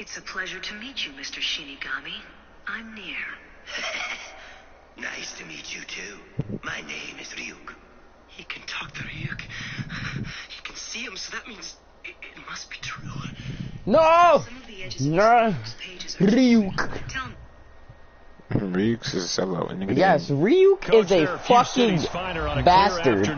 It's a pleasure to meet you, Mr. Shinigami. I'm Nier. Nice to meet you, too. My name is Ryuk. He can talk to Ryuk. He can see him, so that means it must be true. No! No! Ryuk. Ryuk's is a sellout. Yes, Ryuk is a fucking bastard.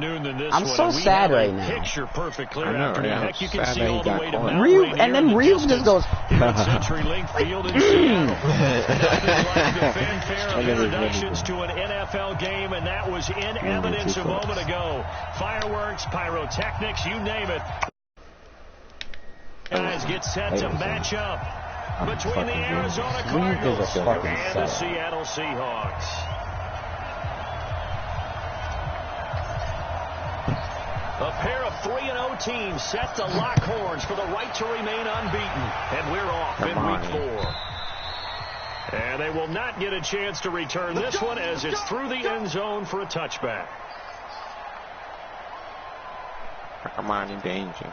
I'm so sad right now. Picture perfect clear I know, afternoon. yeah. Heck, you can see all the way to Mount Ryuk, Rainier and then in the Ryuk just goes. CenturyLink Field in Seattle. Nothing like the fanfare of introductions to an NFL game, and that was in evidence a moment ago. Fireworks, pyrotechnics, you name it. Guys get set to match up between the Arizona Cardinals and the Seattle Seahawks. A pair of 3-0 teams set to lock horns for the right to remain unbeaten. And we're off in week 4. And they will not get a chance to return this one as it's through the end zone for a touchback. Come on, in danger.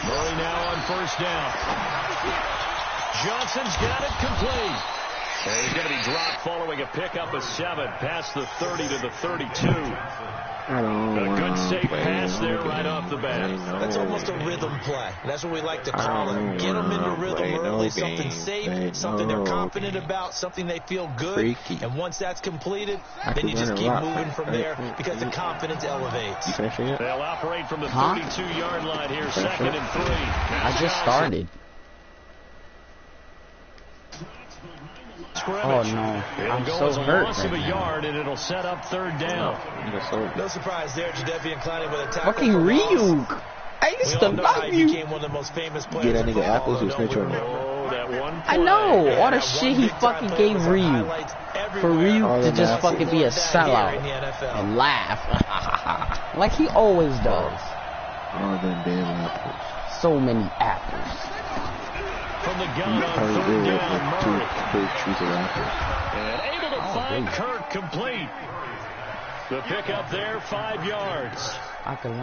Murray now on first down. Johnson's got it complete. And he's going to be dropped following a pickup of 7 past the 30 to the 32. A good safe pass there right off the bat. That's almost a rhythm play. That's what we like to call it. Get them into rhythm early, something safe, something they're confident about, something they feel good. And once that's completed, then you just keep moving from there because the confidence elevates. They'll operate from the 32-yard line here, 2nd and 3. I just started. Oh no, I'm so hurt Loss of a yard, and it'll set up 3rd down. No surprise there, Jadeveon Clowney with a tackle. Fucking Ryuk. I used to love you. Became one of the most famous players. Get that nigga apples who snitch on him. I know all the shit he fucking gave Ryuk for Ryuk to just fucking be a sellout and laugh like he always does. All them damn apples. So many apples. From the gun on 3rd down, Murray. And able to find Kirk complete. The pickup there, 5 yards.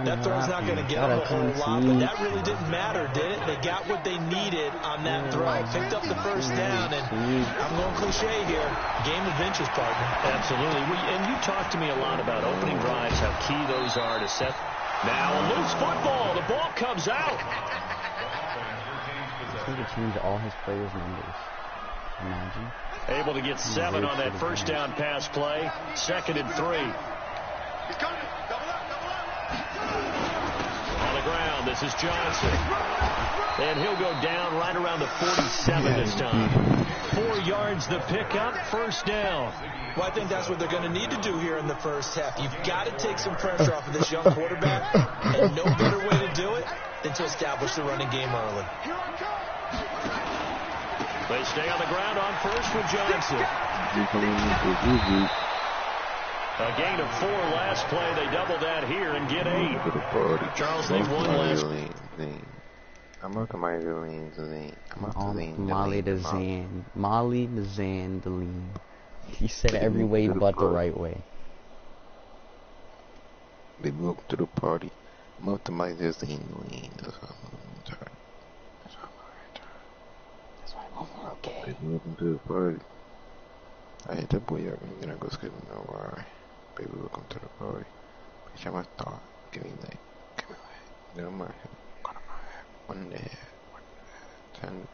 That throw's not going to get them a whole lot, but that really didn't matter, did it? They got what they needed on that throw. Picked up the first down, and I'm going cliche here. Game of inches, partner. Absolutely. And you talked to me a lot about opening drives, how key those are to set. Now a loose football. The ball comes out. I think it changed all his players' numbers. Imagine. Able to get 7 on that first down pass play. 2nd and 3. On the ground, this is Johnson. And he'll go down right around the 47 this time. 4 yards the pickup, 1st down. Well, I think that's what they're going to need to do here in the first half. You've got to take some pressure off of this young quarterback, and no better way to do it than to establish the running game early. They stay on the ground on first with Johnson. A gain of 4 last play. They double that here and get 8. Charles, they've won last. I'm up to my lean. Molly the Zan. Molly the Zan, the lean. He said every way but the right way. They welcome to the party. I'm up to my lean. That's why I'm okay. Baby, welcome to the party. I hit that boy up and then I go skip no why. Baby, welcome to the party. Bitch, I'm a thought. Give me that. Give me that. Get on my head. Got on my head. 1 there. 1 there. 10.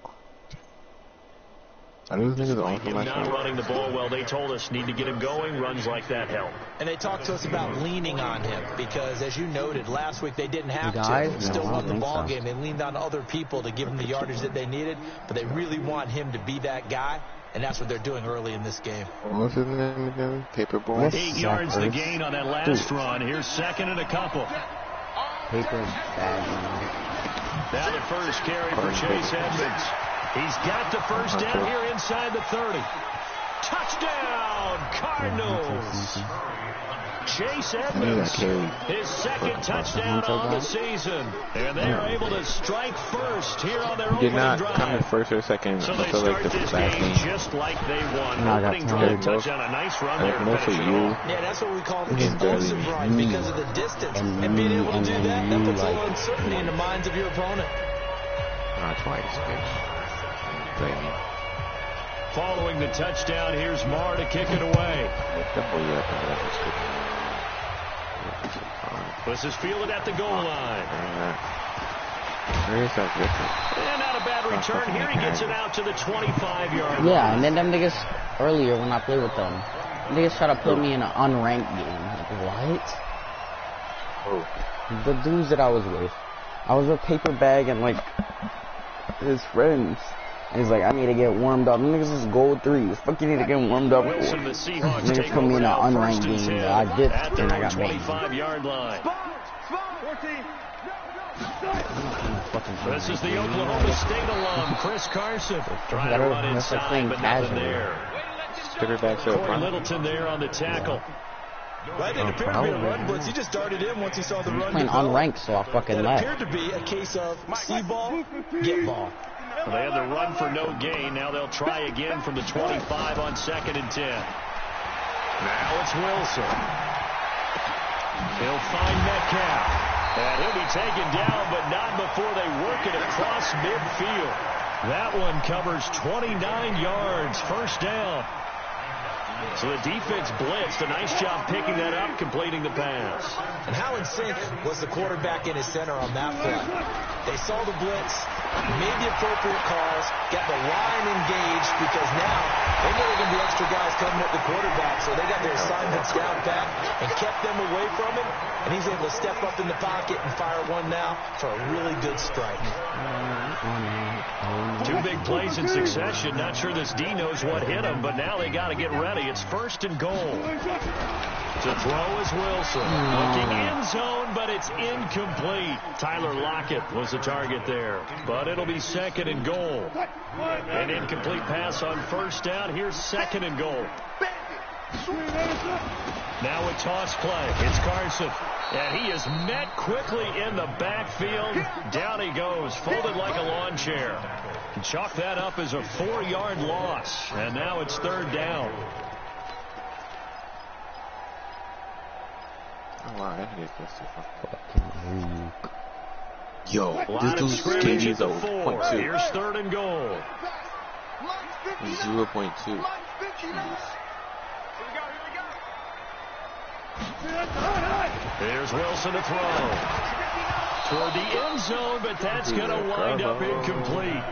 I don't think it's on for my not running the ball well. They told us need to get him going. Runs like that help. And they talked to us about leaning on him because, as you noted, last week they didn't have to. Still won the ball game. They leaned on other people to give him the yardage that they needed, but they really want him to be that guy, and that's what they're doing early in this game. What's his name again? Paperboy. 8 yards the gain on that last run. Here's 2nd and a couple. Paper's bad. Now the first carry for Chase Edmonds. He's got the first down here inside the 30. Touchdown, Cardinals. Chase Edmonds, his second touchdown on the season. And they're able to strike first here on their opening drive. Did not come in first or second. So they start this game just like they won. Opening drive touchdown, a nice run there to finish it off. Yeah, that's what we call an explosive run because of the distance. And being able to do that, that puts a little uncertainty in the minds of your opponent. Twice, bitch. Blame me. Following the touchdown, here's Marr to kick it away. This is fielded at the goal line. And not a bad return. Here he gets it out to the 25-yard line. Yeah, and then them niggas, earlier when I played with them, niggas try to put me in an unranked game. Like, what? Oh. The dudes that I was with. I was with Paper Bag and, like, his friends. And he's like, I need to get warmed up. Niggas is gold 3. What the fuck you need to get warmed up for? Niggas put me in an unranked game. I dipped and I got banged. 25-yard line. This is the Oklahoma State alum, Chris Carson. Trying to run inside, but nothing there. Corey Littleton there on the tackle. Right, it appeared to be a run blitz. He just darted in once he saw the run. Playing unranked, so I fucking left. It appeared to be a case of see ball, get ball. Well, they had the run for no gain. Now they'll try again from the 25 on 2nd and 10. Now it's Wilson. He'll find Metcalf. And he'll be taken down, but not before they work it across midfield. That one covers 29 yards. First down. So the defense blitzed. A nice job picking that up, completing the pass. And how in sync was the quarterback in his center on that play? They saw the blitz, made the appropriate calls, got the line engaged because now they know they're going to be extra guys coming at the quarterback, so they got their assignments down pat and kept them away from him, and he's able to step up in the pocket and fire one now for a really good strike. 2 big plays in succession. Not sure this D knows what hit him, but now they got to get ready. It's 1st and goal. To throw is Wilson. Looking end zone, but it's incomplete. Tyler Lockett was the target there, but it'll be 2nd and goal. An incomplete pass on 1st down. Here's 2nd and goal. Now a toss play. It's Carson. And he is met quickly in the backfield. Down he goes, folded like a lawn chair. Chalk that up as a 4-yard loss. And now it's 3rd down. Oh, wow, I hate this fucking Yo, this dude's skinny at the 4. Here's 3rd and goal. 0.2. Here's Wilson to throw. Toward the end zone, but that's going to wind up incomplete.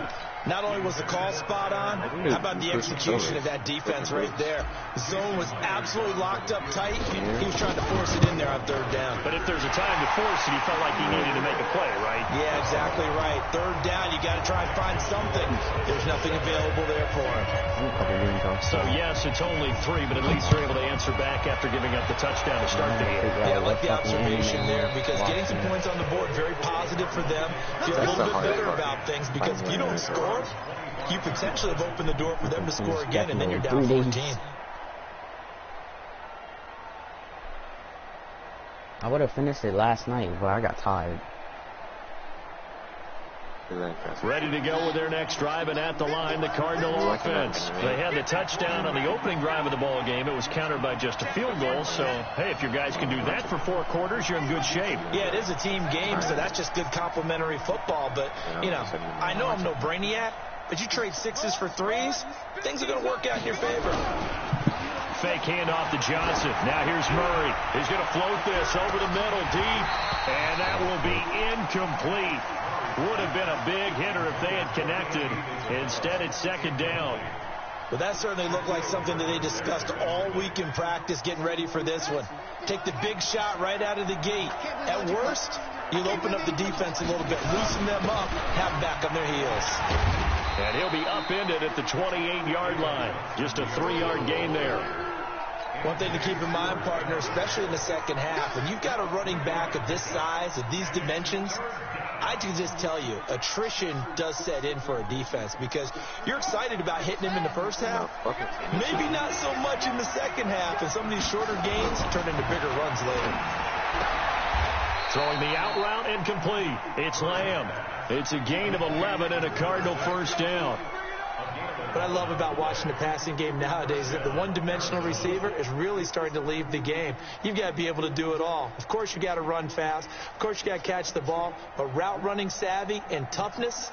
Not only was the call spot on, how about the execution of that defense right there? The zone was absolutely locked up tight. He was trying to force it in there on 3rd down. But if there's a time to force it, he felt like he needed to make a play, right? Yeah, exactly right. 3rd down, you got to try and find something. There's nothing available there for him. So, yes, it's only 3, but at least they're able to answer back after giving up the touchdown to start the game. Yeah, I like the observation there because getting some points on the board, very positive for them. Feel a little bit better about things because if you don't score, you potentially have opened the door for them to score again, and then you're down 14. I would have finished it last night, but I got tired. Ready to go with their next drive, and at the line, the Cardinal offense. They had the touchdown on the opening drive of the ball game. It was countered by just a field goal. So, hey, if your guys can do that for 4 quarters, you're in good shape. Yeah, it is a team game, so that's just good complimentary football. But, you know, I know I'm no brainiac, but you trade 6s for 3s, things are going to work out in your favor. Fake handoff to Johnson. Now here's Murray. He's going to float this over the middle deep, and that will be incomplete. Would have been a big hitter if they had connected. Instead, it's 2nd down. Well, that certainly looked like something that they discussed all week in practice getting ready for this one. Take the big shot right out of the gate. At worst, you'll open up the defense a little bit, loosen them up, have them back on their heels. And he'll be upended at the 28-yard line. Just a 3-yard gain there. One thing to keep in mind, partner, especially in the second half, when you've got a running back of this size, of these dimensions, I can just tell you, attrition does set in for a defense because you're excited about hitting him in the first half. Maybe not so much in the second half, and some of these shorter gains turn into bigger runs later. Throwing the out route and complete. It's Lamb. It's a gain of 11 and a Cardinal first down. What I love about watching the passing game nowadays is that the one-dimensional receiver is really starting to leave the game. You've got to be able to do it all. Of course, you got to run fast. Of course, you got to catch the ball. But route running savvy and toughness,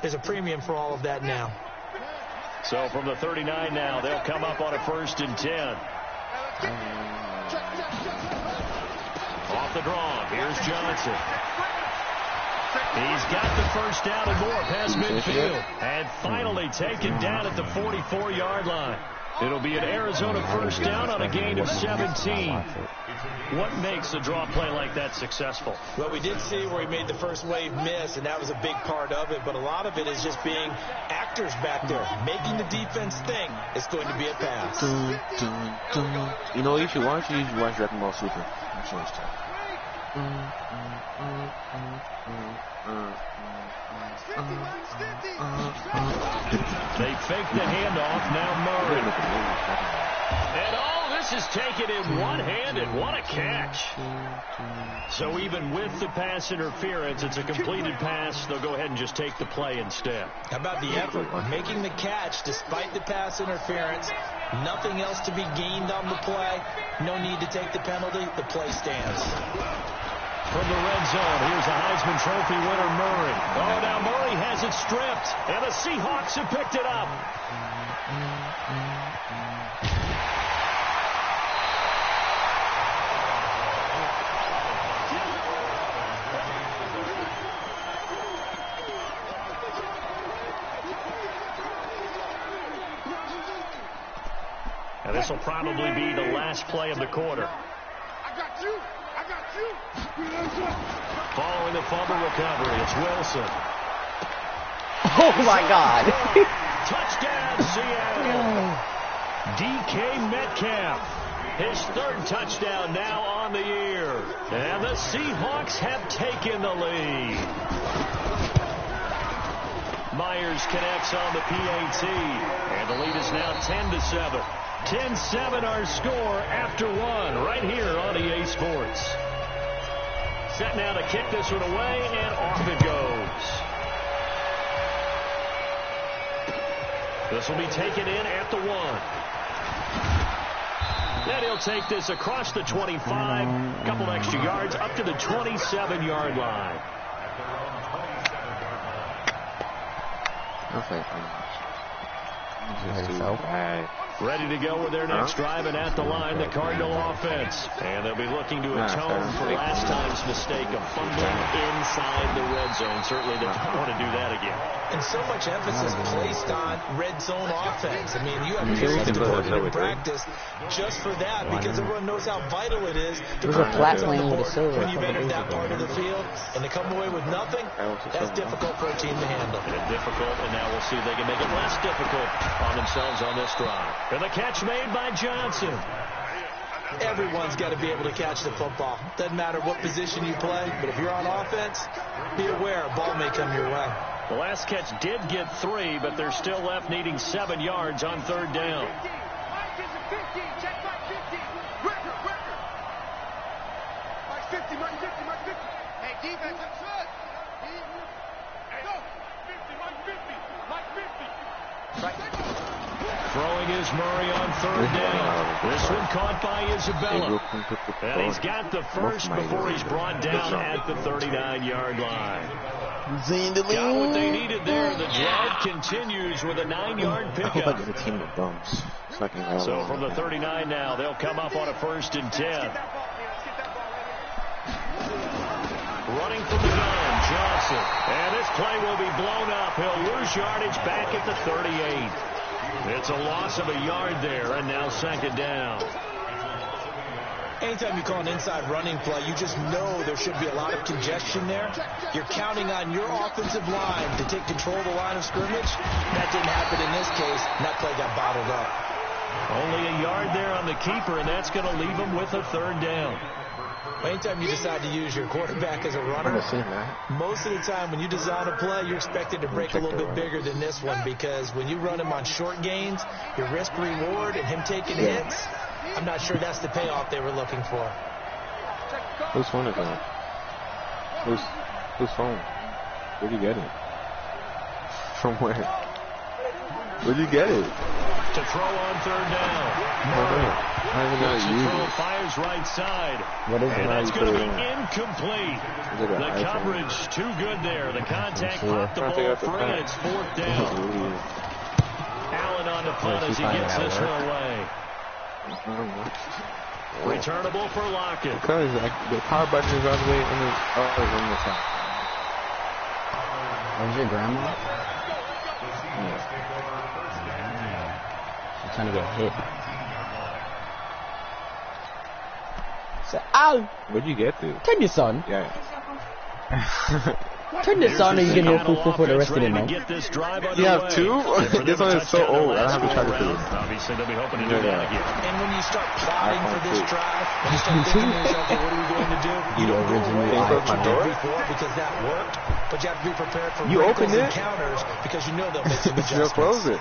there's a premium for all of that now. So from the 39 now, they'll come up on a 1st and 10. Off the draw. Here's Johnson. He's got the first down and more past midfield. And finally taken down at the 44-yard line. It'll be an Arizona first down on a gain of 17. What makes a draw play like that successful? Well, we did see where he made the first wave miss, and that was a big part of it. But a lot of it is just being actors back there, making the defense think it's going to be a pass. You know what you should watch? You should watch Dragon Ball Super. I'm sure it's tough. They fake the handoff. Now Murray. And this is taken in one-handed. What a catch. So even with the pass interference, it's a completed pass. They'll go ahead and just take the play instead. How about the effort? Making the catch despite the pass interference. Nothing else to be gained on the play. No need to take the penalty. The play stands. From the red zone, here's a Heisman Trophy winner, Murray. Oh, now Murray has it stripped, and the Seahawks have picked it up. And this will probably be the last play of the quarter. I got you. Following the fumble recovery, it's Wilson. Oh, my God. Touchdown, Seattle. DK Metcalf. His 3rd touchdown now on the year. And the Seahawks have taken the lead. Myers connects on the PAT. And the lead is now 10-7. 10-7 our score after 1 right here on EA Sports. Set now to kick this one away, and off it goes. This will be taken in at the 1. Then he'll take this across the 25, couple extra yards, up to the 27-yard line. Ready to go with their next drive, and at the line, the Cardinal offense. And they'll be looking to atone for last time's mistake of fumbling inside the red zone. Certainly they don't want to do that again. And so much emphasis placed on red zone offense. I mean, you have periods devoted in practice just for that because everyone knows how vital it is to put points on the board when you've entered that part of the field. And to come away with nothing, that's difficult for a team to handle. And difficult, and now we'll see if they can make it less difficult on themselves on this drive. And the catch made by Johnson. Everyone's got to be able to catch the football. Doesn't matter what position you play, but if you're on offense, be aware a ball may come your way. The last catch did get 3, but they're still left needing 7 yards on 3rd down. Hey, defense, Throwing is Murray on 3rd down. This one caught by Isabella. And he's got the first before he's brought down at the 39-yard line. Got what they needed there. The drive continues with a 9-yard pickup. So from the 39 now, they'll come up on a 1st and 10. Running from the gun, Johnson. And this play will be blown up. He'll lose yardage back at the 38. It's a loss of a yard there, and now 2nd down. Anytime you call an inside running play, you just know there should be a lot of congestion there. You're counting on your offensive line to take control of the line of scrimmage. That didn't happen in this case, and that play got bottled up. Only a yard there on the keeper, and that's going to leave him with a 3rd down. Anytime you decide to use your quarterback as a runner, most of the time when you design a play, you're expected to break a little bit bigger than this one, because when you run him on short gains, your risk-reward and him taking hits, I'm not sure that's the payoff they were looking for. Whose phone is that? Whose phone? Where'd you get it? From where? Where'd you get it? To throw on third down. I don't even know how to use it. Fires right side. What is it? And that's going to be incomplete. The coverage too good there. The contact popped the ball free, and it's fourth down. Allen on the punt as he gets this one away. Returnable for Lockett. Because the power button is all the way on the side. Where's your grandma? I'm trying to get hit. So, ow! Where'd you get to? Turn this on. Yeah. Turn this on, or you can hear poo for the rest of the night. You have two? This one is so old. I don't have to try to do it. Obviously, they'll be hoping to do that again. And when you start plotting for this drive, when you start thinking to yourself, what are we going to do? You don't originally before because that worked, but you have to be prepared for wrinkles and counters because you know they'll make some adjustments. You'll close it.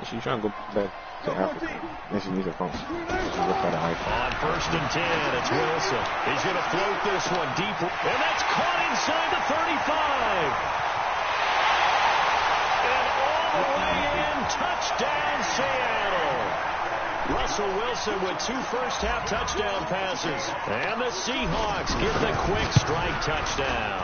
She's trying to go back to Africa. And she needs a phone. On first and 10, it's Wilson. He's going to float this one deep. And that's caught inside the 35. And all the way in, touchdown Seattle. Russell Wilson with 2 first-half touchdown passes. And the Seahawks get the quick strike touchdown.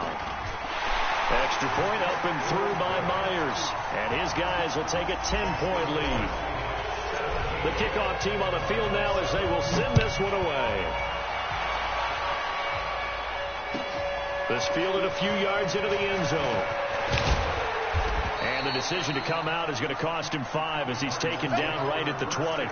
Extra point up and through by Myers. And his guys will take a 10-point lead. The kickoff team on the field now as they will send this one away. This fielded a few yards into the end zone. And the decision to come out is going to cost him 5 as he's taken down right at the 20.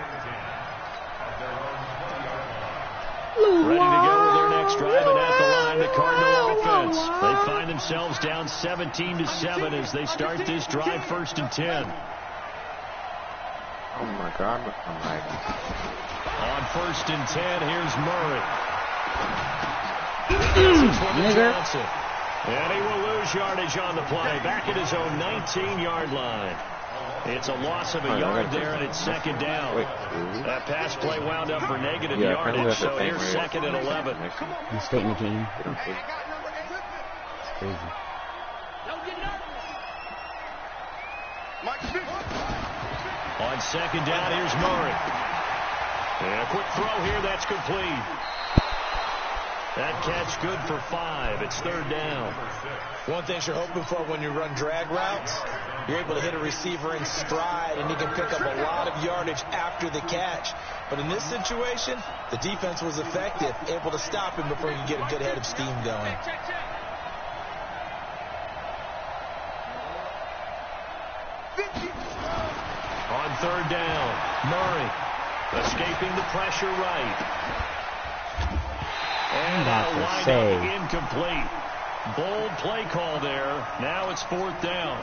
Ready to go with their next drive, and at the line, the Cardinal offense. They find themselves down 17-7 as they start this drive first and 10. Oh my God, I'm lagging. On first and 10, here's Murray. Johnson. And he will lose yardage on the play, back at his own 19-yard line. It's a loss of a yard there, and it's second down. That pass play wound up for negative yardage, so here's second and 11. Mistake McKinney. It's crazy. On second down, here's Murray. And a quick throw here, that's complete. That catch good for 5. It's third down. One thing you're hoping for when you run drag routes, you're able to hit a receiver in stride, and he can pick up a lot of yardage after the catch. But in this situation, the defense was effective, able to stop him before you can get a good head of steam going. On third down, Murray escaping the pressure right. And that windup incomplete. Bold play call there. Now it's fourth down.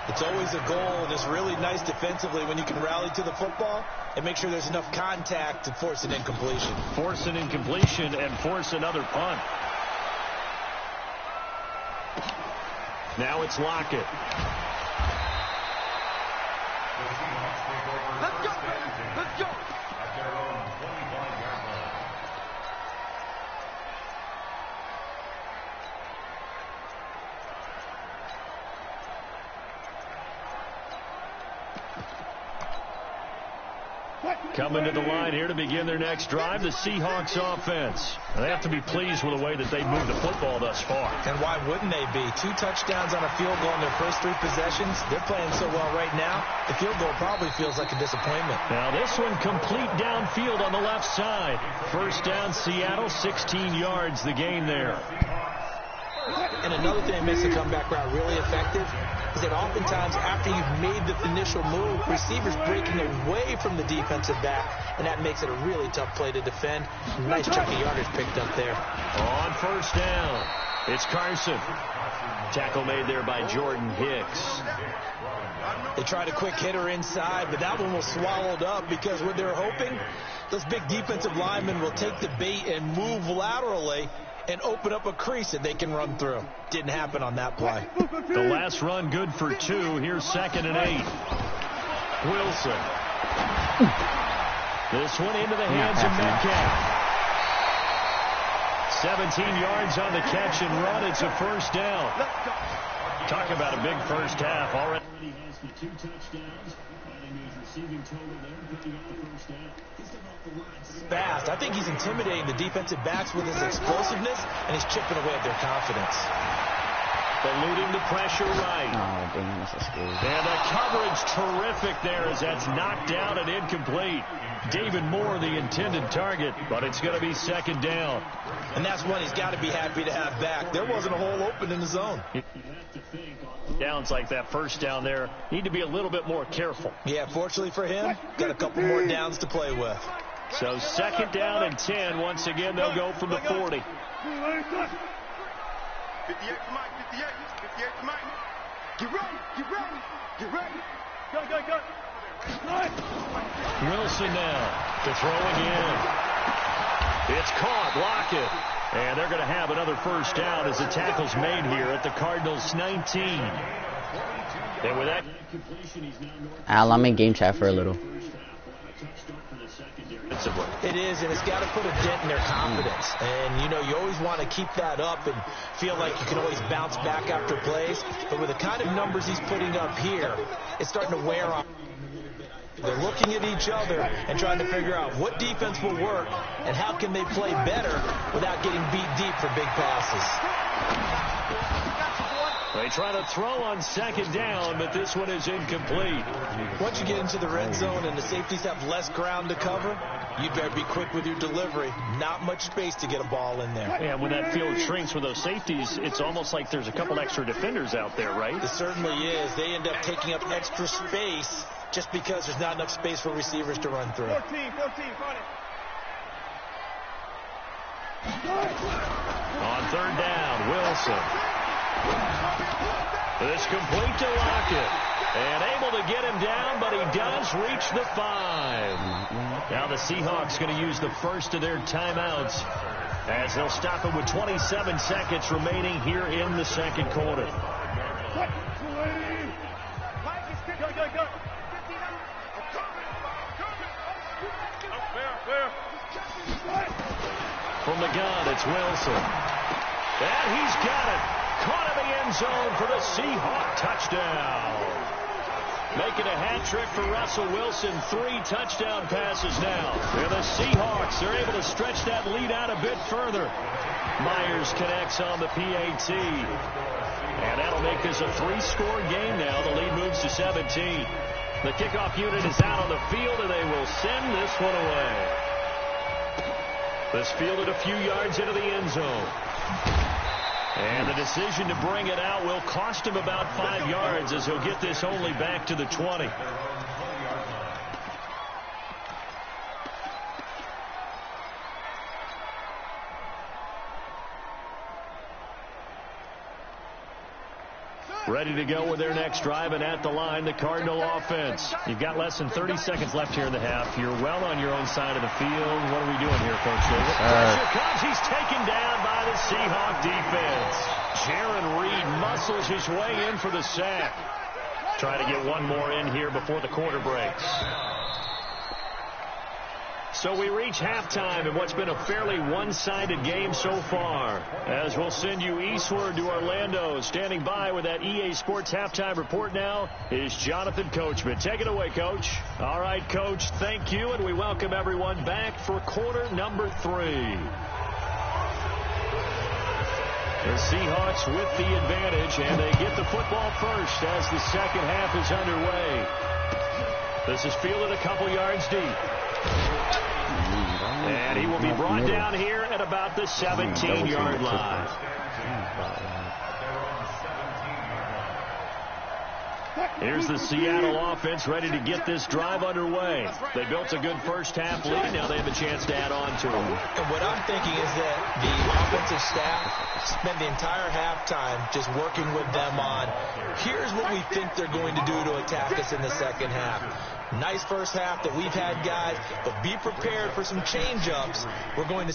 It's always a goal, and it's really nice defensively when you can rally to the football and make sure there's enough contact to force an incompletion. Force an incompletion and force another punt. Now it's Lockett. Let's go! Let's go! Coming to the line here to begin their next drive, the Seahawks offense. They have to be pleased with the way that they've moved the football thus far. And why wouldn't they be? 2 touchdowns on a field goal in their first 3 possessions. They're playing so well right now, the field goal probably feels like a disappointment. Now this one complete downfield on the left side. First down, Seattle, 16 yards the gain there. And another thing that makes the comeback route really effective is that oftentimes after you've made the initial move, receivers breaking away from the defensive back, and that makes it a really tough play to defend. Nice chunk of yardage picked up there. On first down, It's Carson. Tackle made there by Jordan Hicks. They tried a quick hitter inside, but that one was swallowed up because what they're hoping, those big defensive linemen will take the bait and move laterally and open up a crease that they can run through. Didn't happen on that play. The last run good for 2. Here's 2nd and 8. Wilson. This one into the hands of Metcalf. 17 yards on the catch and run. It's a first down. Talk about a big first half. Already has the 2 touchdowns. Adding his receiving total there, picking up the first down. Fast. I think he's intimidating the defensive backs with his explosiveness, and he's chipping away at their confidence. Eluding the pressure right. Oh, damn, this is scary. And the coverage terrific there as that's knocked down and incomplete. David Moore, the intended target, but it's going to be 2nd down. And that's one he's got to be happy to have back. There wasn't a hole open in the zone. Downs like that first down there need to be a little bit more careful. Yeah, fortunately for him, got a couple more downs to play with. So 2nd down and 10. Once again, they'll go from the 40. 58 to Mike, 58 to Mike. Get ready, get ready, get ready. Go. Wilson now to throw again. It's caught, Lockett. And they're going to have another first down as the tackle's made here at the Cardinals' 19. And with that completion, he's now Al, I'm in game chat for a little. It is, and it's got to put a dent in their confidence. And, you know, you always want to keep that up and feel like you can always bounce back after plays. But with the kind of numbers he's putting up here, it's starting to wear on. They're looking at each other and trying to figure out what defense will work and how can they play better without getting beat deep for big passes. They try to throw on 2nd down, but this one is incomplete. Once you get into the red zone and the safeties have less ground to cover, you better be quick with your delivery. Not much space to get a ball in there. And when that field shrinks with those safeties, it's almost like there's a couple extra defenders out there, right? It certainly is. They end up taking up extra space just because there's not enough space for receivers to run through. 14, find it. On 3rd down, Wilson. This complete to Lockett. And able to get him down, but he does reach the 5. Now the Seahawks going to use the first of their timeouts as they'll stop it with 27 seconds remaining here in the 2nd quarter. From the gun, it's Wilson. And he's got it. Caught in the end zone for the Seahawk touchdown. Making a hat trick for Russell Wilson. 3 touchdown passes now. And the Seahawks are able to stretch that lead out a bit further. Myers connects on the PAT. And that'll make this a 3-score game now. The lead moves to 17. The kickoff unit is out on the field, and they will send this one away. This fielded a few yards into the end zone. And the decision to bring it out will cost him about 5 yards as he'll get this only back to the 20. Ready to go with their next drive, and at the line, the Cardinal offense. You've got less than 30 seconds left here in the half. You're well on your own side of the field. What are we doing here, Coach David? Pressure comes. He's taken down by the Seahawk defense. Jaron Reed muscles his way in for the sack. Try to get one more in here before the quarter breaks. So we reach halftime in what's been a fairly one-sided game so far. As we'll send you eastward to Orlando. Standing by with that EA Sports halftime report now is Jonathan Coachman. Take it away, Coach. All right, Coach, thank you, and we welcome everyone back for quarter number 3. The Seahawks with the advantage, and they get the football first as the second half is underway. This is fielded a couple yards deep. And he will be brought down here at about the 17-yard line. Here's the Seattle offense ready to get this drive underway. They built a good first half lead. Now they have a chance to add on to it. And what I'm thinking is that the offensive staff spent the entire halftime just working with them on, here's what we think they're going to do to attack us in the second half. Nice first half that we've had, guys, but be prepared for some change-ups. We're going to...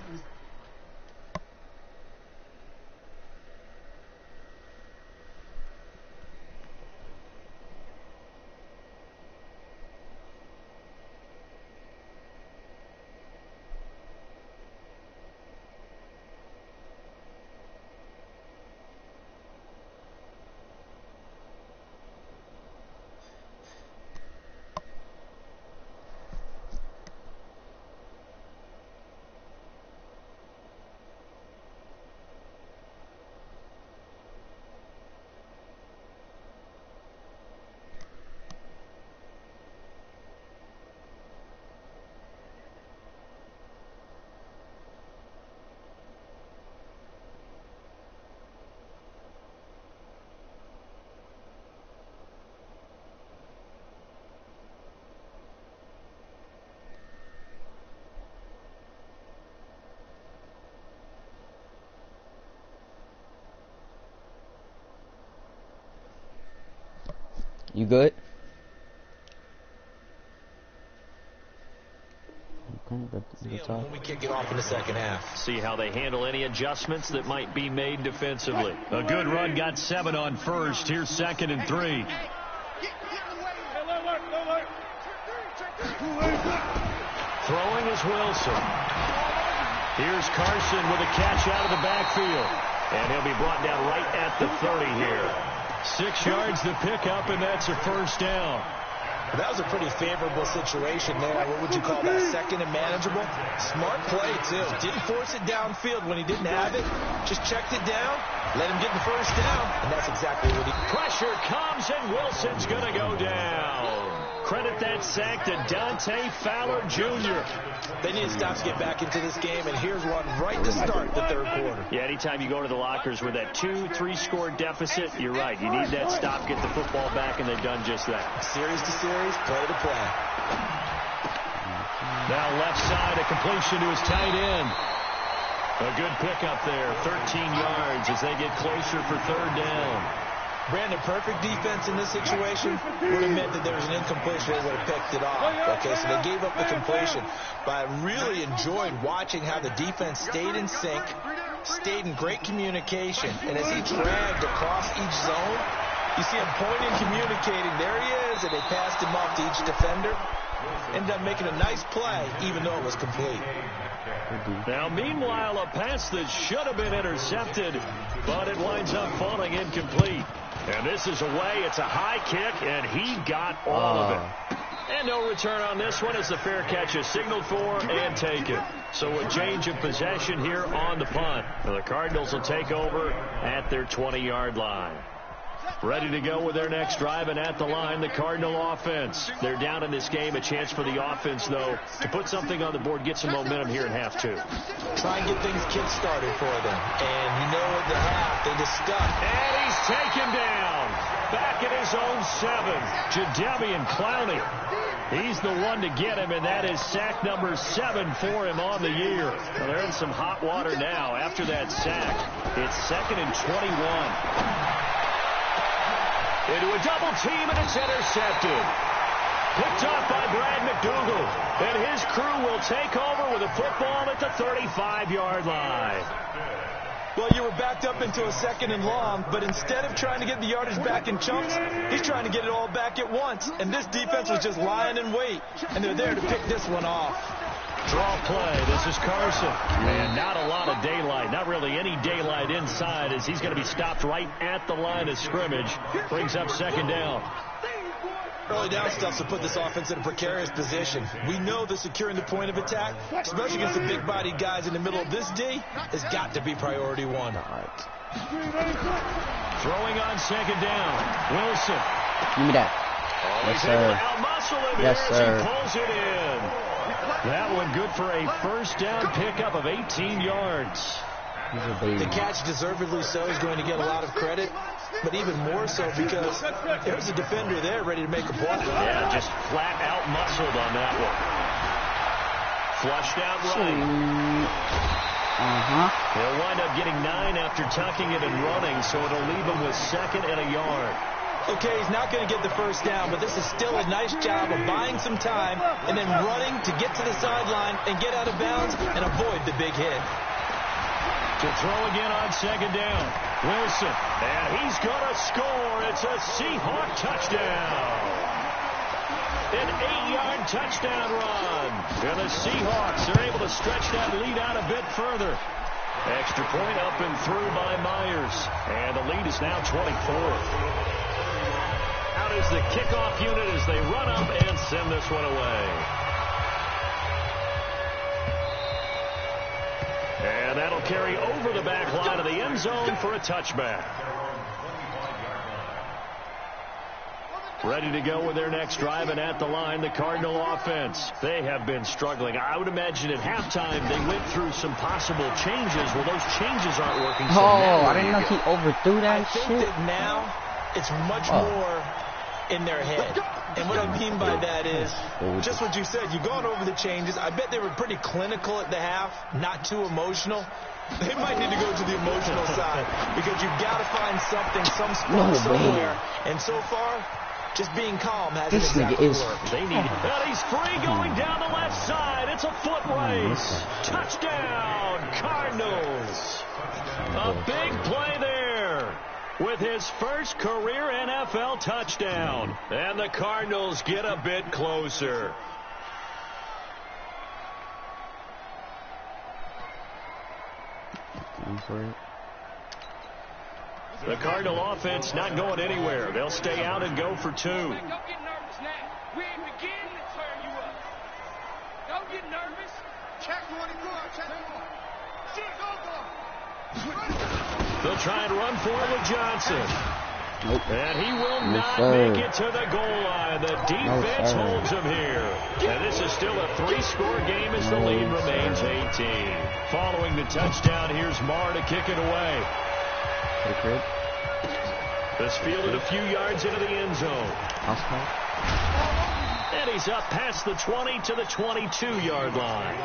You good? Okay, when we kick it off in the second half. See how they handle any adjustments that might be made defensively. A good run, got 7 on first. Here's 2nd and 3. Throwing is Wilson. Here's Carson with a catch out of the backfield. And he'll be brought down right at the 30 here. 6 yards to pick up, and that's a first down. That was a pretty favorable situation there. What would you call that? Second and manageable? Smart play, too. Didn't force it downfield when he didn't have it. Just checked it down, let him get the first down, and that's exactly what he... Pressure comes, and Wilson's going to go down. Credit that sack to Dante Fowler Jr. They need to stop to get back into this game, and here's one right to start the third quarter. Yeah, anytime you go to the lockers with that 2-3 score deficit, you're right. You need that stop, get the football back, and they've done just that. Series to series, play to play. Now left side, a completion to his tight end. A good pickup there, 13 yards as they get closer for third down. Brandon, perfect defense in this situation would have meant that there was an incompletion. They would have picked it off. Okay, so they gave up the completion. But I really enjoyed watching how the defense stayed in sync, stayed in great communication. And as he dragged across each zone, you see him pointing, communicating. There he is, and they passed him off to each defender. Ended up making a nice play, even though it was complete. Now, meanwhile, a pass that should have been intercepted, but it winds up falling incomplete. And this is away. It's a high kick, and he got all of it. And no return on this one as the fair catch is signaled for and taken. So a change of possession here on the punt. The Cardinals will take over at their 20-yard line. Ready to go with their next drive, and at the line, the Cardinal offense. They're down in this game. A chance for the offense, though, to put something on the board, get some momentum here in half 2. Try and get things kick-started for them. And you know at the half, they just stuck. And he's taken down. Back at his own 7. Jadeveon Clowney. He's the one to get him, and that is sack number 7 for him on the year. Well, they're in some hot water now after that sack. It's 2nd and 21. Into a double team, and it's intercepted. Picked off by Brad McDougal. And his crew will take over with a football at the 35-yard line. Well, you were backed up into a 2nd and long, but instead of trying to get the yardage back in chunks, he's trying to get it all back at once. And this defense was just lying in wait, and they're there to pick this one off. Draw play. This is Carson. And not a lot of daylight. Not really any daylight inside as he's going to be stopped right at the line of scrimmage. Brings up 2nd down. Early down stuff to put this offense in a precarious position. We know that securing the point of attack, especially against the big-bodied guys in the middle of this D, has got to be priority 1. Throwing on 2nd down. Wilson. Give me that. Yes, sir. Yes, sir. He pulls it in. That one good for a first down pickup of 18 yards. The catch, deservedly so, is going to get a lot of credit. but even more so because there's a defender there ready to make a play. Yeah, just flat out muscled on that one. Flushed out right. He'll wind up getting 9 after tucking it and running, so it'll leave him with 2nd and a yard. Okay, he's not going to get the first down, but this is still a nice job of buying some time and then running to get to the sideline and get out of bounds and avoid the big hit. To throw again on 2nd down. Wilson, and he's going to score. It's a Seahawk touchdown. An 8-yard touchdown run. And the Seahawks are able to stretch that lead out a bit further. Extra point up and through by Myers. And the lead is now 24. Out is the kickoff unit as they run up and send this one away. And that'll carry over the back line of the end zone for a touchback. Ready to go with their next drive, and at the line, the Cardinal offense. They have been struggling. I would imagine at halftime they went through some possible changes. Well, those changes aren't working. So I didn't know he overthrew that shit. I think that now it's much more in their head. And what I mean by that is just what you said. You've gone over the changes. I bet they were pretty clinical at the half, not too emotional. They might need to go to the emotional side because you've got to find something, some spark somewhere. And so far, just being calm hasn't exactly worked. They need it. And he's free going down the left side. It's a foot race. Touchdown, Cardinals. A big play there with his first career NFL touchdown. And the Cardinals get a bit closer. The Cardinal offense not going anywhere. They'll stay out and go for 2. Don't get nervous now. We ain't beginning to turn you up. Don't get nervous. Check 24. Check 4. They'll try and run for it with Johnson. Nope. And he will not make it to the goal line. The defense holds him here. And this is still a 3-score game as the lead remains 18. Following the touchdown, here's Marr to kick it away. This fielded a few yards into the end zone. And he's up past the 20 to the 22-yard line.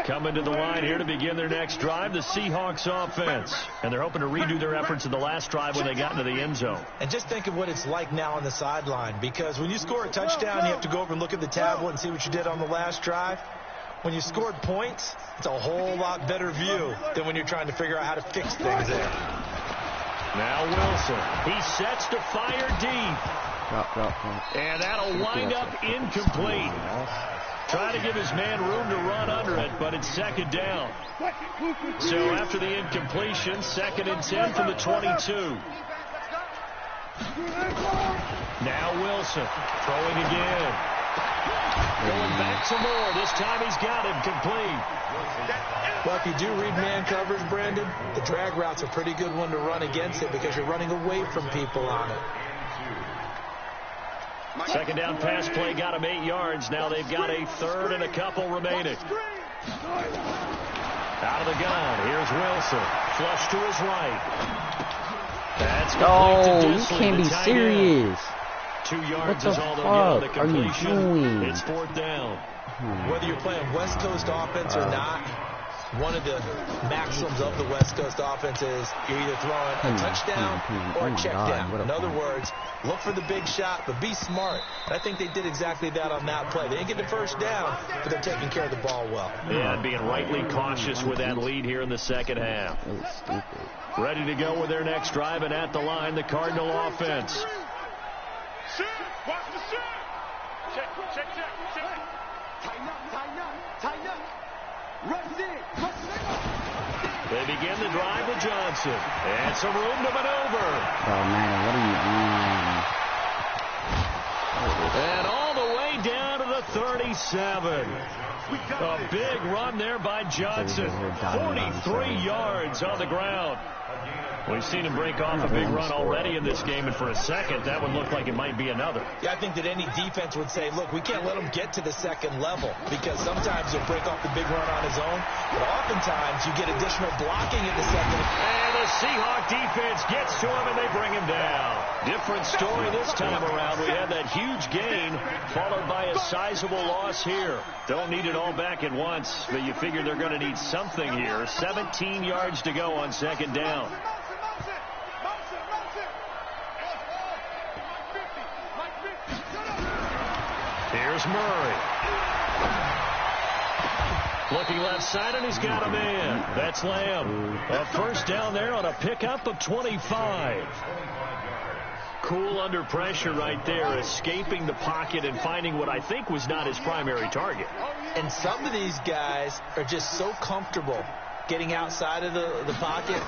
Coming to the line here to begin their next drive, the Seahawks offense. And they're hoping to redo their efforts in the last drive when they got into the end zone. And just think of what it's like now on the sideline, because when you score a touchdown, you have to go over and look at the tablet and see what you did on the last drive. When you scored points, it's a whole lot better view than when you're trying to figure out how to fix things there. Now Wilson, he sets to fire deep. And that'll wind up incomplete. Trying to give his man room to run under it, but it's 2nd down. So after the incompletion, 2nd and 10 from the 22. Now Wilson throwing again. Going back some more. This time he's got him complete. Well, if you do read man coverage, Brandon, the drag route's a pretty good one to run against it because you're running away from people on it. 2nd down pass play got him 8 yards. Now they've got a 3rd and a couple remaining. Out of the gun. Here's Wilson. Flush to his right. That's complete to you can't be serious. 2 yards is all they'll get on the completion. It's 4th down. Whether you're playing West Coast offense or not, one of the maxims of the West Coast offense is you're either throwing a touchdown or a check down. In other words, look for the big shot, but be smart. I think they did exactly that on that play. They didn't get the first down, but they're taking care of the ball well. Yeah, being rightly cautious with that lead here in the second half. Ready to go with their next drive, and at the line, the Cardinal offense. Watch the shot. Check. Tighten up. Rush in. They begin the drive with Johnson. And some room to maneuver. Oh, man, what are you doing? And all the way down to the 37. A big run there by Johnson. 43 yards on the ground. We've seen him break off a big run already in this game, and for a second, that would look like it might be another. Yeah, I think that any defense would say, look, we can't let him get to the second level, because sometimes he'll break off the big run on his own, but oftentimes you get additional blocking in the second. And the Seahawk defense gets to him, and they bring him down. Different story this time around. We had that huge gain, followed by a sizable loss here. Don't need it all back at once, but you figure they're going to need something here. 17 yards to go on second down. Here's Murray. Looking left side, and he's got a man. That's Lamb. A first down there on a pickup of 25. Cool under pressure right there, escaping the pocket and finding what I think was not his primary target. And some of these guys are just so comfortable getting outside of the pocket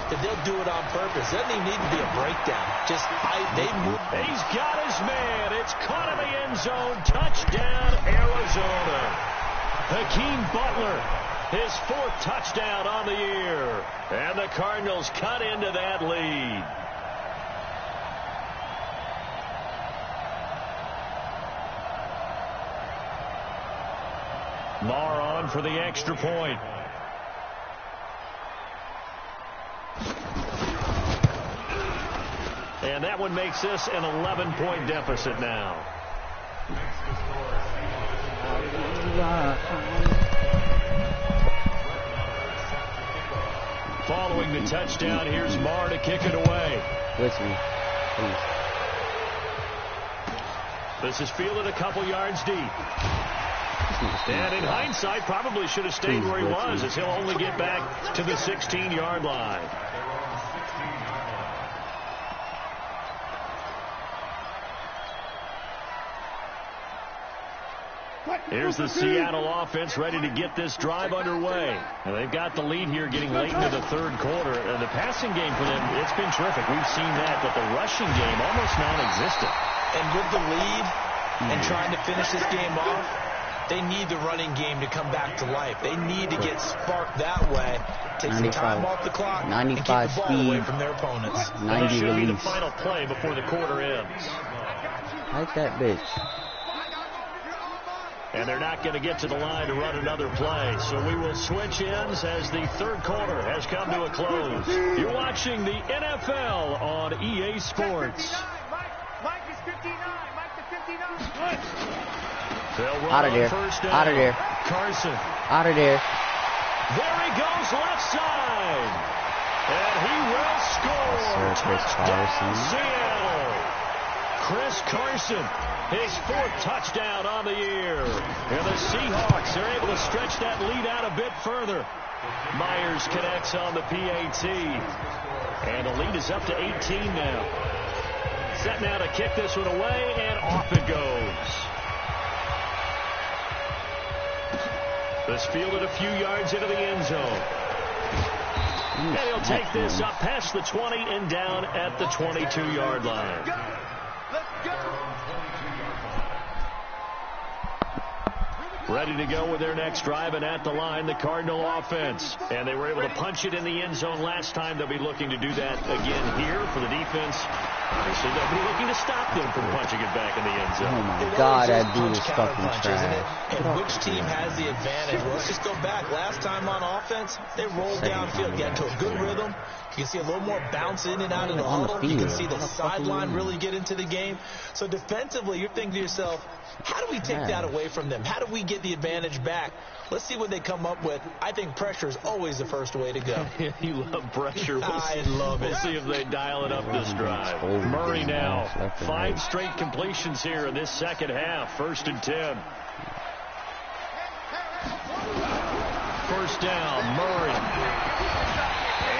that they'll do it on purpose. Doesn't even need to be a breakdown. Just they move. He's got his man. It's caught in the end zone. Touchdown, Arizona. Hakeem Butler, his 4th touchdown on the year. And the Cardinals cut into that lead. Marr on for the extra point. And that one makes this an 11-point deficit now. Following the touchdown, here's Marr to kick it away. With me, please. This is fielded a couple yards deep. And in hindsight, probably should have stayed where he was, as he'll only get back to the 16-yard line. Here's the Seattle offense ready to get this drive underway. And they've got the lead here getting late into the 3rd quarter. And the passing game for them, it's been terrific. We've seen that, but the rushing game almost non-existent. And with the lead and trying to finish this game off, they need the running game to come back to life. They need to get sparked that way. Take some time off the clock 95 and keep the ball speed, away from their opponents. 90 should release. be the final play before the quarter ends. Like that bitch. And they're not going to get to the line to run another play. So we will switch ends as the 3rd quarter has come to a close. You're watching the NFL on EA Sports. Mike is 59. Mike the 59. They'll run Out of there. first down. Out of there. Carson. Out of there. There he goes left side. And he will score. Touchdown, Seattle. Chris Carson, his 4th touchdown on the year. And the Seahawks are able to stretch that lead out a bit further. Myers connects on the PAT. And the lead is up to 18 now. Set now to kick this one away, and off it goes. This fielded a few yards into the end zone. And he'll take this up past the 20 and down at the 22-yard line. Ready to go with their next drive, and at the line, the Cardinal offense. And they were able to punch it in the end zone last time. They'll be looking to do that again here for the defense. Obviously, they'll be looking to stop them from punching it back in the end zone. Oh, my God, that dude is fucking trash. And which team has the advantage? Well, let's just go back. Last time on offense, they rolled downfield, got into a good rhythm. You can see a little more bounce in and out of the huddle. You can see the sideline really get into the game. So defensively, you're thinking to yourself, how do we take that away from them? How do we get the advantage back? Let's see what they come up with. I think pressure is always the first way to go. You love pressure. I love it. We'll see if they dial it up this drive. Murray now. 5 straight completions here in this second half. 1st and 10. First down, Murray.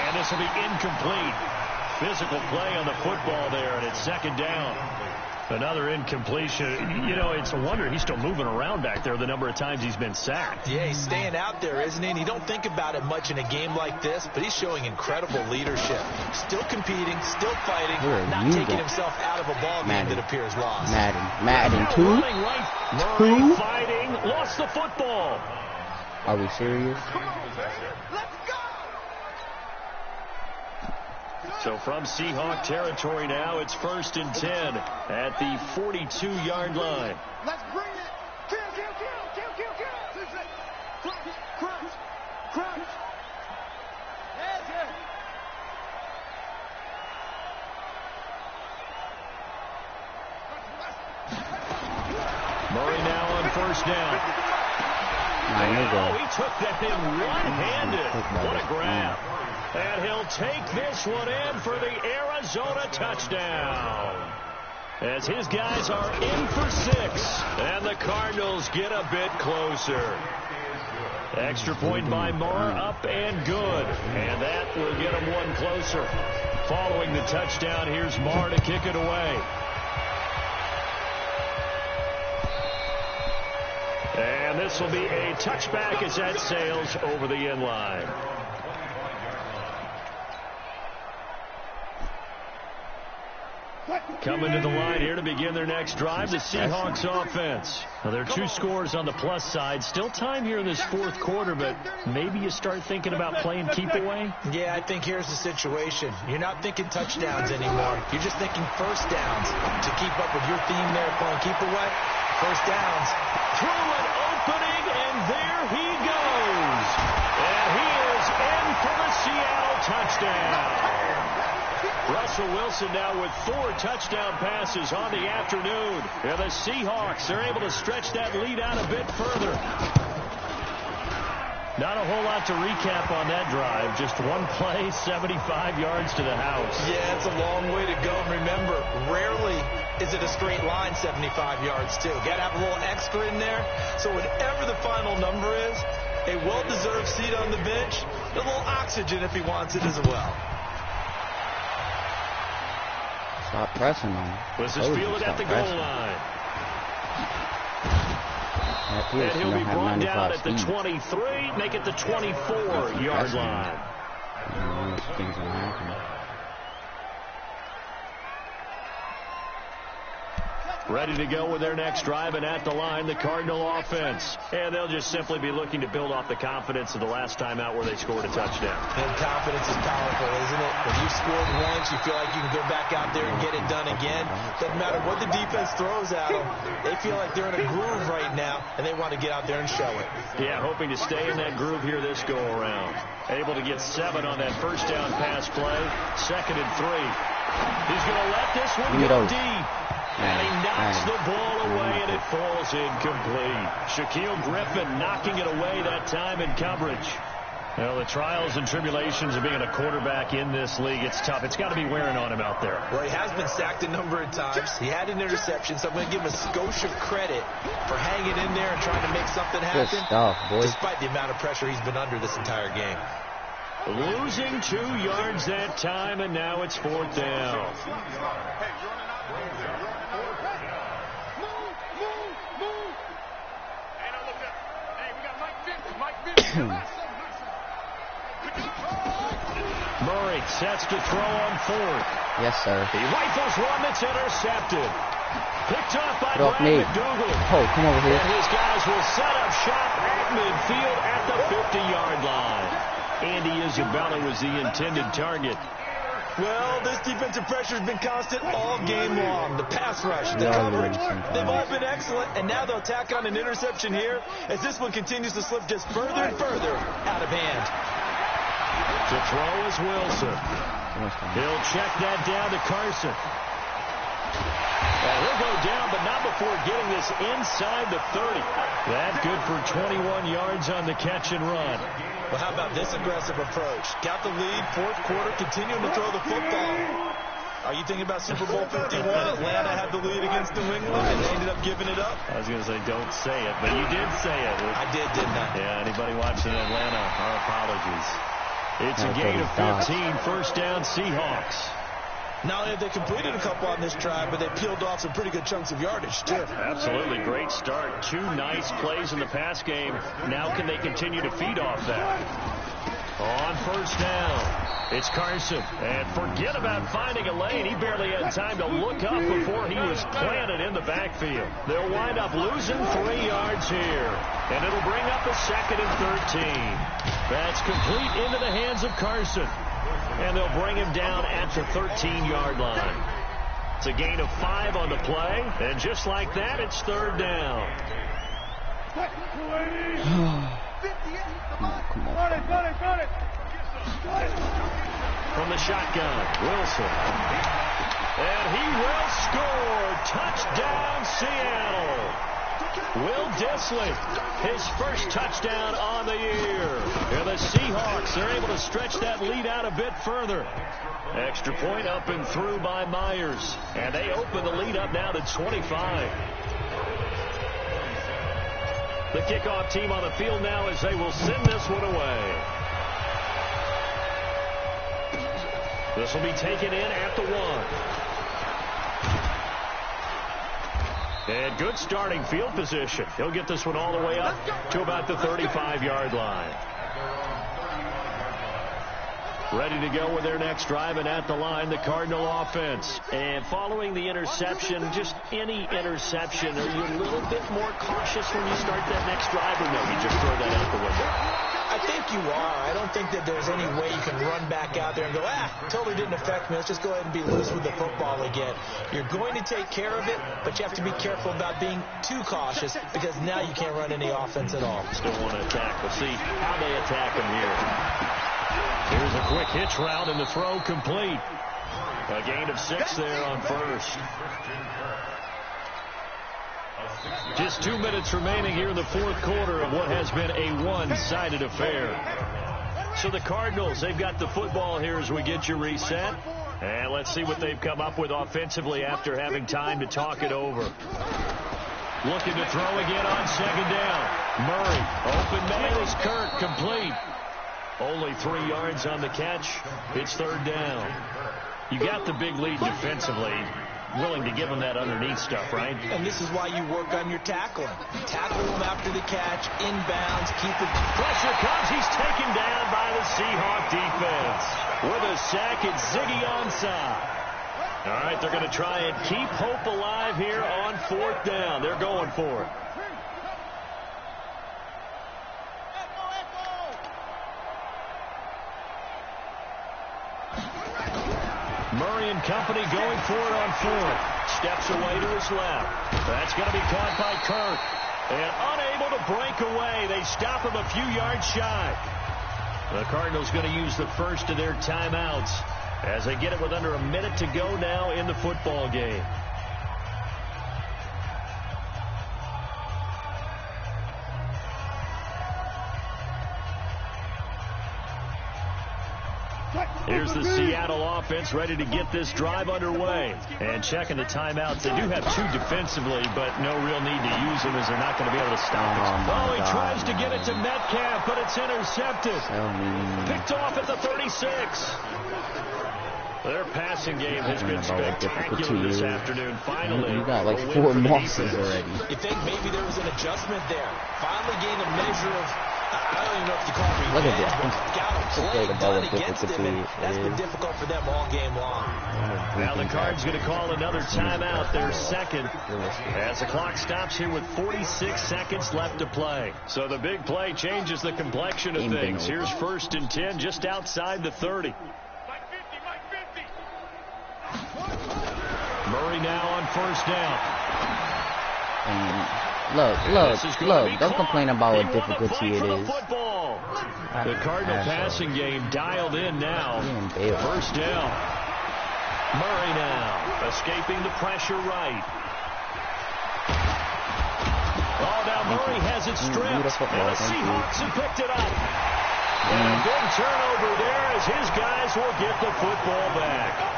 And this will be incomplete. Physical play on the football there, and it's 2nd down. Another incompletion. You know, it's a wonder he's still moving around back there the number of times he's been sacked. Yeah, he's staying out there, isn't he? And you don't think about it much in a game like this, but he's showing incredible leadership. Still competing, still fighting, not taking himself out of a ball game that appears lost. Madden 2? Murray fighting, lost the football. Are we serious? So from Seahawk territory now, it's 1st and 10 at the 42-yard line. Let's bring it. Kill. Crunch. That's it. Murray now on 1st down. He took that in one-handed. What a grab. And he'll take this one in for the Arizona touchdown. As his guys are in for 6. And the Cardinals get a bit closer. Extra point by Murray, up and good. And that will get them one closer. Following the touchdown, here's Marr to kick it away. And this will be a touchback as that sails over the end line. Coming to the line here to begin their next drive, the Seahawks offense. Now, there are 2 scores on the plus side. Still time here in this 4th quarter, but maybe you start thinking about playing keep away? Yeah, I think here's the situation. You're not thinking touchdowns anymore. You're just thinking first downs to keep up with your theme there, playing keep away. First downs. Through an opening, and there he goes. And he is in for the Seattle touchdown. Russell Wilson now with 4 touchdown passes on the afternoon. And the Seahawks are able to stretch that lead out a bit further. Not a whole lot to recap on that drive. Just one play, 75 yards to the house. Yeah, it's a long way to go. Remember, rarely is it a straight line 75 yards, too. Got to have a little extra in there. So whatever the final number is, a well-deserved seat on the bench, a little oxygen if he wants it as well. Stop pressing him. This is fielded at the goal line. And he'll be brought down at the 23, make it the 24-yard line. Ready to go with their next drive, and at the line, the Cardinal offense. And they'll just simply be looking to build off the confidence of the last time out where they scored a touchdown. And confidence is powerful, isn't it? When you've scored once, you feel like you can go back out there and get it done again. Doesn't matter what the defense throws at them. They feel like they're in a groove right now, and they want to get out there and show it. Yeah, hoping to stay in that groove here this go-around. Able to get 7 on that first down pass play. 2nd and 3. He's going to let this one go deep. And he knocks the ball away, and it falls incomplete. Shaquille Griffin knocking it away that time in coverage. Well, the trials and tribulations of being a quarterback in this league, it's tough. It's got to be wearing on him out there. Well, he has been sacked a number of times. He had an interception, so I'm going to give him a skosh of credit for hanging in there and trying to make something happen. Good stuff, boy. Despite the amount of pressure he's been under this entire game. Losing 2 yards that time, and now it's 4th down. Murray sets to throw on 4th. Yes, sir. He rifles one that's intercepted. Picked off by Get off Brad me. McDougal. Oh, come over here. And his guys will set up shop at midfield at the 50-yard line. Andy Isabella was the intended target. Well, this defensive pressure has been constant all game long. The pass rush, the coverage, they've all been excellent, and now they'll tack on an interception here as this one continues to slip just further and further out of hand. To throw is Wilson. He'll check that down to Carson. And he'll go down, but not before getting this inside the 30. That's good for 21 yards on the catch and run. Well, how about this aggressive approach? Got the lead, 4th quarter, continuing to throw the football. Are you thinking about Super Bowl 51? Atlanta had the lead against New England, and they ended up giving it up. I was going to say, don't say it, but you did say it. I did, didn't I? Yeah, anybody watching Atlanta, our apologies. It's a gain of 15, 1st down Seahawks. Not only have they completed a couple on this drive, but they peeled off some pretty good chunks of yardage, too. Absolutely. Great start. 2 nice plays in the pass game. Now can they continue to feed off that? On 1st down, it's Carson. And forget about finding a lane. He barely had time to look up before he was planted in the backfield. They'll wind up losing 3 yards here. And it'll bring up a 2nd and 13. That's complete into the hands of Carson. And they'll bring him down at the 13-yard line. It's a gain of 5 on the play. And just like that, it's third down. Come on. From the shotgun, Wilson. And he will score. Touchdown, Seattle. Will Dissly, his first touchdown on the year. And the Seahawks, they're able to stretch that lead out a bit further. Extra point up and through by Myers. And they open the lead up now to 25. The kickoff team on the field now as they will send this one away. This will be taken in at the 1. And good starting field position. He'll get this one all the way up to about the 35-yard line. Ready to go with their next drive, and at the line, the Cardinal offense. And following the interception, just any interception, are you a little bit more cautious when you start that next drive, or no, you just throw that out the window? I think you are. I don't think that there's any way you can run back out there and go, totally didn't affect me. Let's just go ahead and be loose with the football again. You're going to take care of it, but you have to be careful about being too cautious because now you can't run any offense at all. Still want to attack. We'll see how they attack him here. Here's a quick hitch route and the throw complete. A gain of 6 there on first. Just 2 minutes remaining here in the fourth quarter of what has been a one-sided affair. So the Cardinals, they've got the football here as we get you reset. And let's see what they've come up with offensively after having time to talk it over. Looking to throw again on second down. Murray, open man is Kirk, complete. Only 3 yards on the catch. It's third down. You got the big lead defensively. Willing to give them that underneath stuff, right? And this is why you work on your tackling. Tackle them after the catch, inbounds, keep it. Pressure comes. He's taken down by the Seahawk defense. With a sack, it's Ziggy Ansah. All right, they're going to try and keep hope alive here on fourth down. They're going for it. Murray and company going for it on fourth. Steps away to his left. That's going to be caught by Kirk. And unable to break away. They stop him a few yards shy. The Cardinals going to use the first of their timeouts as they get it with under a minute to go now in the football game. Here's the Seattle offense ready to get this drive underway. And checking the timeouts. They do have 2 defensively, but no real need to use them as they're not going to be able to stop it. Oh, he tries to get it to Metcalf, but it's intercepted. Picked off at the 36. Their passing game has been spectacular this afternoon. Finally, you got like 4 losses already. You think maybe there was an adjustment there. Finally gained a measure of, I don't even know if you call it revenge. Look at that. Got a play done against them, and that's been difficult for them all game long. Now the Cards going to call another timeout, their second, as the clock stops here with 46 seconds left to play. So the big play changes the complexion of things. Here's 1st and 10 just outside the 30. Murray now on first down. Look, don't complain about what difficulty it is. The Cardinal passing game dialed in now. First down. Murray now escaping the pressure right. Oh, now Murray has it stripped. And the Seahawks have picked it up. And a big turnover there as his guys will get the football back.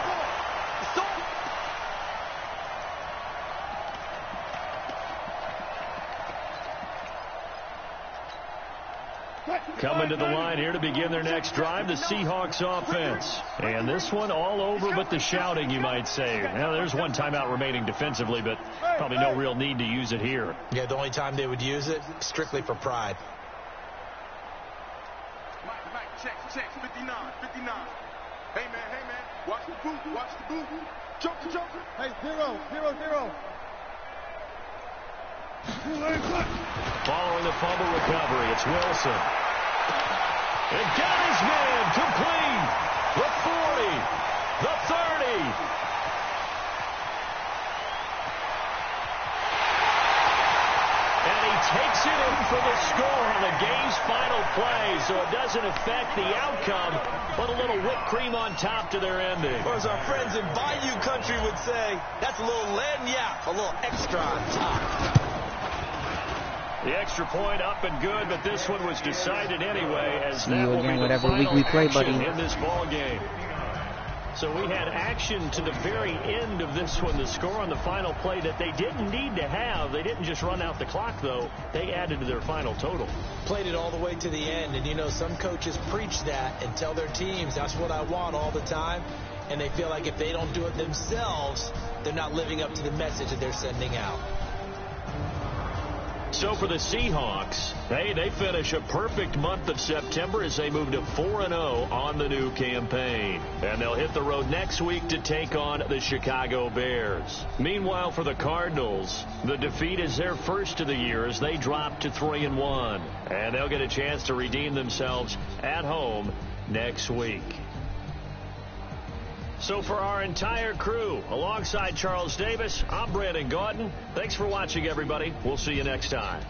Coming to the line here to begin their next drive, the Seahawks offense. And this one all over but the shouting, you might say. Now, there's one timeout remaining defensively, but probably no real need to use it here. Yeah, the only time they would use it, strictly for pride. Mike, check, 59. Hey, man, watch the boot. Joker. Hey, zero. Following the fumble recovery, it's Wilson. And got his man complete. the 40, the 30. And he takes it in for the score on the game's final play, so it doesn't affect the outcome, but a little whipped cream on top to their ending. Or as our friends in Bayou Country would say, that's a little lagniappe, a little extra on top. The extra point up and good, but this one was decided anyway, as that will be the whatever final week we play, action buddy. in this ball game. So we had action to the very end of this one, the score on the final play that they didn't need to have. They didn't just run out the clock, though. They added to their final total. Played it all the way to the end, and you know, some coaches preach that and tell their teams, that's what I want all the time, and they feel like if they don't do it themselves, they're not living up to the message that they're sending out. So for the Seahawks, they finish a perfect month of September as they move to 4-0 on the new campaign. And they'll hit the road next week to take on the Chicago Bears. Meanwhile, for the Cardinals, the defeat is their first of the year as they drop to 3-1. And they'll get a chance to redeem themselves at home next week. So for our entire crew, alongside Charles Davis, I'm Brandon Gaudin. Thanks for watching, everybody. We'll see you next time.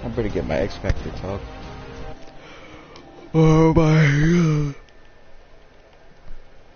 I better get my X Factor talk. Oh my God.